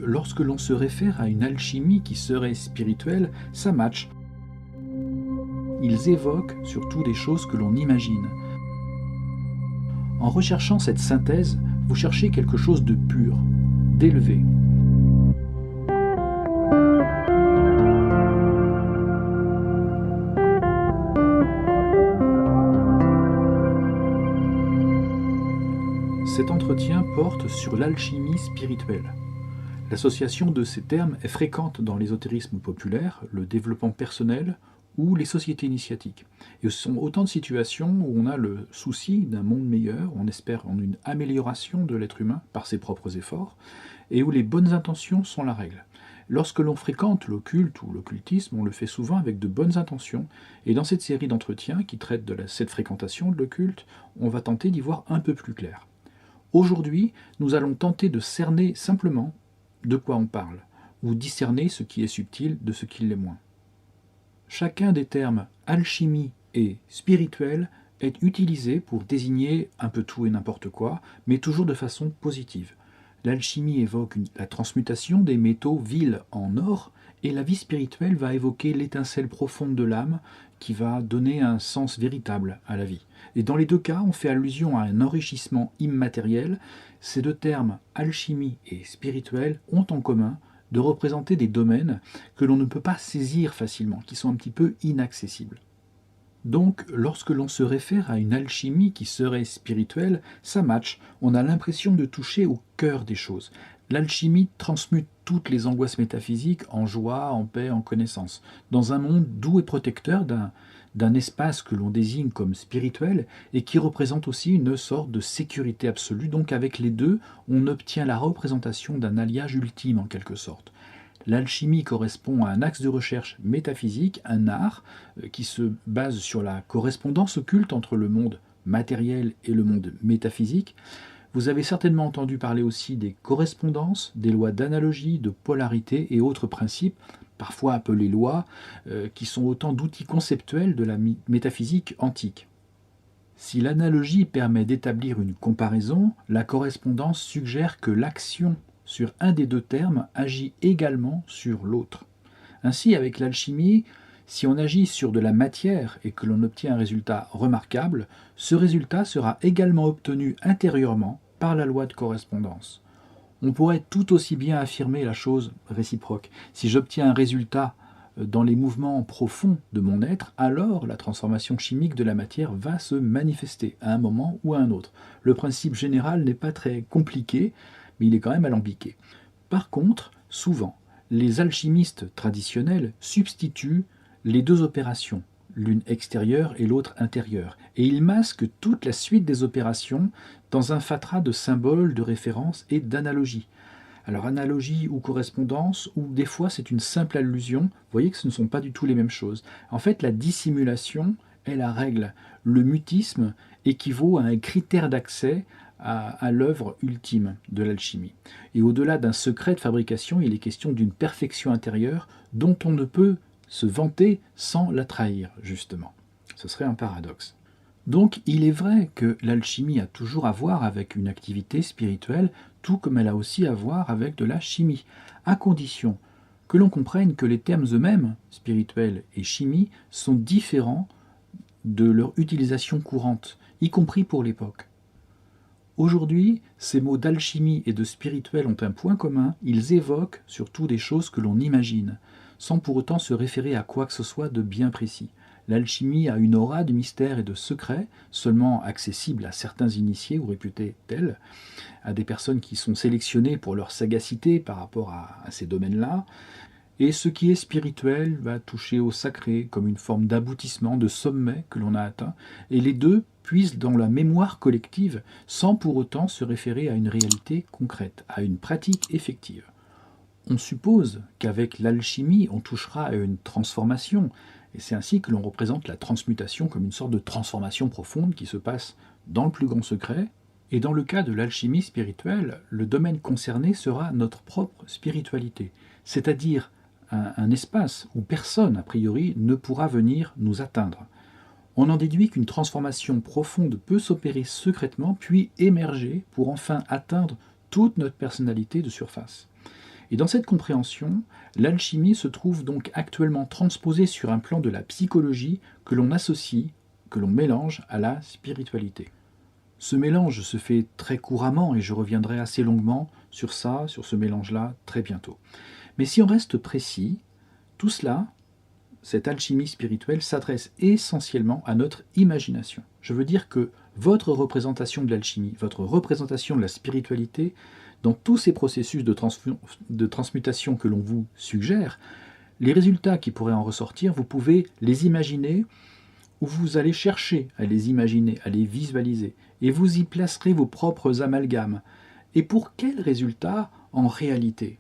lorsque l'on se réfère à une alchimie qui serait spirituelle, ça match. Ils évoquent surtout des choses que l'on imagine. En recherchant cette synthèse, vous cherchez quelque chose de pur, d'élevé. Cet entretien porte sur l'alchimie spirituelle. L'association de ces termes est fréquente dans l'ésotérisme populaire, le développement personnel ou les sociétés initiatiques. Et ce sont autant de situations où on a le souci d'un monde meilleur, on espère en une amélioration de l'être humain par ses propres efforts, et où les bonnes intentions sont la règle. Lorsque l'on fréquente l'occulte ou l'occultisme, on le fait souvent avec de bonnes intentions, et dans cette série d'entretiens qui traite de cette fréquentation de l'occulte, on va tenter d'y voir un peu plus clair. Aujourd'hui, nous allons tenter de cerner simplement de quoi on parle, ou discerner ce qui est subtil de ce qui l'est moins. Chacun des termes alchimie et spirituel est utilisé pour désigner un peu tout et n'importe quoi, mais toujours de façon positive. L'alchimie évoque la transmutation des métaux vils en or, et la vie spirituelle va évoquer l'étincelle profonde de l'âme qui va donner un sens véritable à la vie. Et dans les deux cas, on fait allusion à un enrichissement immatériel. Ces deux termes, alchimie et spirituel, ont en commun de représenter des domaines que l'on ne peut pas saisir facilement, qui sont un petit peu inaccessibles. Donc, lorsque l'on se réfère à une alchimie qui serait spirituelle, ça match, on a l'impression de toucher au cœur des choses. L'alchimie transmute toutes les angoisses métaphysiques en joie, en paix, en connaissance, dans un monde doux et protecteur d'un espace que l'on désigne comme spirituel et qui représente aussi une sorte de sécurité absolue. Donc avec les deux, on obtient la représentation d'un alliage ultime en quelque sorte. L'alchimie correspond à un axe de recherche métaphysique, un art qui se base sur la correspondance occulte entre le monde matériel et le monde métaphysique. Vous avez certainement entendu parler aussi des correspondances, des lois d'analogie, de polarité et autres principes, parfois appelés lois, qui sont autant d'outils conceptuels de la métaphysique antique. Si l'analogie permet d'établir une comparaison, la correspondance suggère que l'action sur un des deux termes agit également sur l'autre. Ainsi, avec l'alchimie, si on agit sur de la matière et que l'on obtient un résultat remarquable, ce résultat sera également obtenu intérieurement par la loi de correspondance. On pourrait tout aussi bien affirmer la chose réciproque. Si j'obtiens un résultat dans les mouvements profonds de mon être, alors la transformation chimique de la matière va se manifester à un moment ou à un autre. Le principe général n'est pas très compliqué, mais il est quand même alambiqué. Par contre, souvent, les alchimistes traditionnels substituent les deux opérations, l'une extérieure et l'autre intérieure, et ils masquent toute la suite des opérations dans un fatras de symboles, de références et d'analogies. Alors analogie ou correspondance, ou des fois c'est une simple allusion, vous voyez que ce ne sont pas du tout les mêmes choses. En fait, la dissimulation est la règle. Le mutisme équivaut à un critère d'accès à l'œuvre ultime de l'alchimie. Et au-delà d'un secret de fabrication, il est question d'une perfection intérieure dont on ne peut se vanter sans la trahir, justement. Ce serait un paradoxe. Donc, il est vrai que l'alchimie a toujours à voir avec une activité spirituelle, tout comme elle a aussi à voir avec de la chimie, à condition que l'on comprenne que les termes eux-mêmes, spirituel et chimie, sont différents de leur utilisation courante, y compris pour l'époque. Aujourd'hui, ces mots d'alchimie et de spirituel ont un point commun, ils évoquent surtout des choses que l'on imagine, sans pour autant se référer à quoi que ce soit de bien précis. L'alchimie a une aura de mystère et de secret, seulement accessible à certains initiés ou réputés tels, à des personnes qui sont sélectionnées pour leur sagacité par rapport à ces domaines-là. Et ce qui est spirituel va toucher au sacré, comme une forme d'aboutissement, de sommet que l'on a atteint, et les deux puisent dans la mémoire collective, sans pour autant se référer à une réalité concrète, à une pratique effective. On suppose qu'avec l'alchimie, on touchera à une transformation, et c'est ainsi que l'on représente la transmutation comme une sorte de transformation profonde qui se passe dans le plus grand secret, et dans le cas de l'alchimie spirituelle, le domaine concerné sera notre propre spiritualité, c'est-à-dire un espace où personne, a priori, ne pourra venir nous atteindre. On en déduit qu'une transformation profonde peut s'opérer secrètement, puis émerger pour enfin atteindre toute notre personnalité de surface. Et dans cette compréhension, l'alchimie se trouve donc actuellement transposée sur un plan de la psychologie que l'on associe, que l'on mélange à la spiritualité. Ce mélange se fait très couramment et je reviendrai assez longuement sur ça, sur ce mélange-là, très bientôt. Mais si on reste précis, tout cela, cette alchimie spirituelle s'adresse essentiellement à notre imagination. Je veux dire que votre représentation de l'alchimie, votre représentation de la spiritualité, dans tous ces processus de transmutation que l'on vous suggère, les résultats qui pourraient en ressortir, vous pouvez les imaginer ou vous allez chercher à les imaginer, à les visualiser, et vous y placerez vos propres amalgames. Et pour quels résultats en réalité ?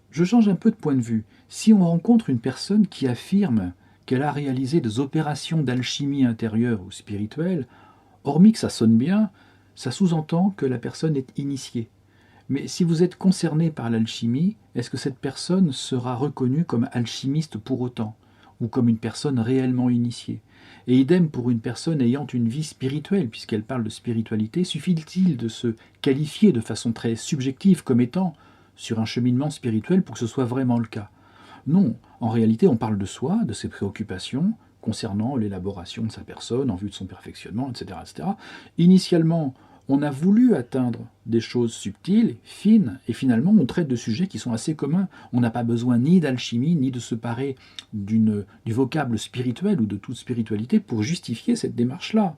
Je change un peu de point de vue. Si on rencontre une personne qui affirme qu'elle a réalisé des opérations d'alchimie intérieure ou spirituelle, hormis que ça sonne bien, ça sous-entend que la personne est initiée. Mais si vous êtes concerné par l'alchimie, est-ce que cette personne sera reconnue comme alchimiste pour autant, ou comme une personne réellement initiée? Et idem pour une personne ayant une vie spirituelle, puisqu'elle parle de spiritualité, suffit-il de se qualifier de façon très subjective comme étant sur un cheminement spirituel pour que ce soit vraiment le cas? Non, en réalité on parle de soi, de ses préoccupations concernant l'élaboration de sa personne en vue de son perfectionnement, etc. etc. Initialement, on a voulu atteindre des choses subtiles, fines, et finalement on traite de sujets qui sont assez communs. On n'a pas besoin ni d'alchimie, ni de se parer du vocable spirituel ou de toute spiritualité pour justifier cette démarche-là.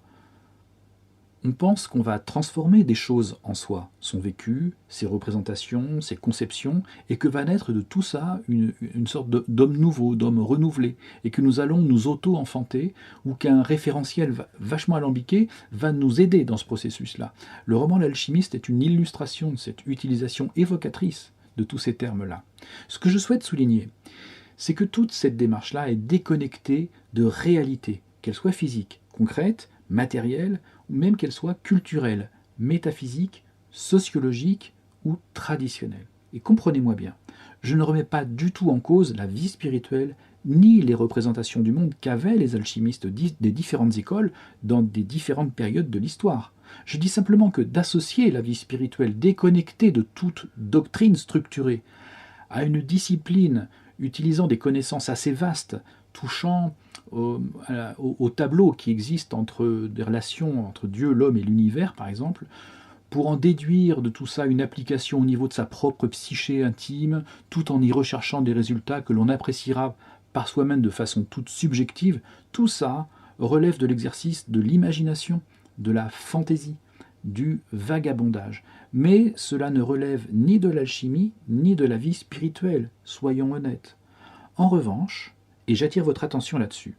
On pense qu'on va transformer des choses en soi, son vécu, ses représentations, ses conceptions, et que va naître de tout ça une sorte d'homme nouveau, d'homme renouvelé, et que nous allons nous auto-enfanter, ou qu'un référentiel vachement alambiqué va nous aider dans ce processus-là. Le roman L'Alchimiste est une illustration de cette utilisation évocatrice de tous ces termes-là. Ce que je souhaite souligner, c'est que toute cette démarche-là est déconnectée de réalité, qu'elle soit physique, concrète, matérielle, ou même qu'elle soit culturelle, métaphysique, sociologique ou traditionnelle. Et comprenez-moi bien, je ne remets pas du tout en cause la vie spirituelle ni les représentations du monde qu'avaient les alchimistes des différentes écoles dans des différentes périodes de l'histoire. Je dis simplement que d'associer la vie spirituelle déconnectée de toute doctrine structurée à une discipline utilisant des connaissances assez vastes, touchant au tableau qui existe entre des relations entre Dieu, l'homme et l'univers, par exemple, pour en déduire de tout ça une application au niveau de sa propre psyché intime, tout en y recherchant des résultats que l'on appréciera par soi-même de façon toute subjective, tout ça relève de l'exercice de l'imagination, de la fantaisie, du vagabondage. Mais cela ne relève ni de l'alchimie, ni de la vie spirituelle, soyons honnêtes. En revanche, et j'attire votre attention là-dessus,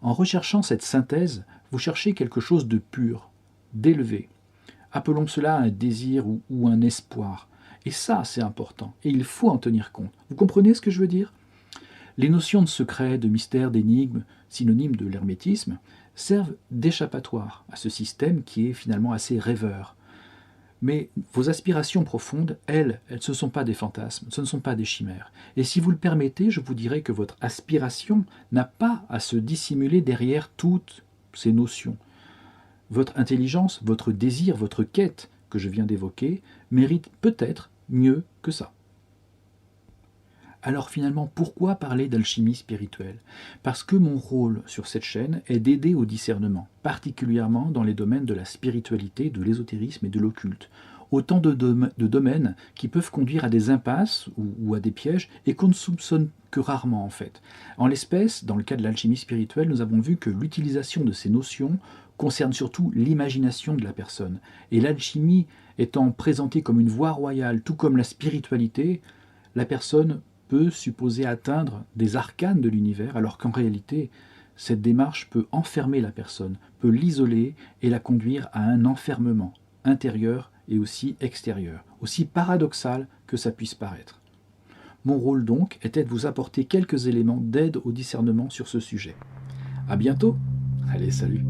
en recherchant cette synthèse, vous cherchez quelque chose de pur, d'élevé. Appelons cela un désir ou un espoir. Et ça, c'est important, et il faut en tenir compte. Vous comprenez ce que je veux dire ? Les notions de secret, de mystère, d'énigme, synonymes de l'hermétisme, servent d'échappatoire à ce système qui est finalement assez rêveur. Mais vos aspirations profondes, elles ne sont pas des fantasmes, ce ne sont pas des chimères. Et si vous le permettez, je vous dirais que votre aspiration n'a pas à se dissimuler derrière toutes ces notions. Votre intelligence, votre désir, votre quête que je viens d'évoquer mérite peut-être mieux que ça. Alors finalement, pourquoi parler d'alchimie spirituelle? Parce que mon rôle sur cette chaîne est d'aider au discernement, particulièrement dans les domaines de la spiritualité, de l'ésotérisme et de l'occulte. Autant de domaines qui peuvent conduire à des impasses ou à des pièges et qu'on ne soupçonne que rarement en fait. En l'espèce, dans le cas de l'alchimie spirituelle, nous avons vu que l'utilisation de ces notions concerne surtout l'imagination de la personne. Et l'alchimie étant présentée comme une voie royale, tout comme la spiritualité, la personne peut supposer atteindre des arcanes de l'univers, alors qu'en réalité, cette démarche peut enfermer la personne, peut l'isoler et la conduire à un enfermement intérieur et aussi extérieur, aussi paradoxal que ça puisse paraître. Mon rôle donc était de vous apporter quelques éléments d'aide au discernement sur ce sujet. À bientôt. Allez, salut.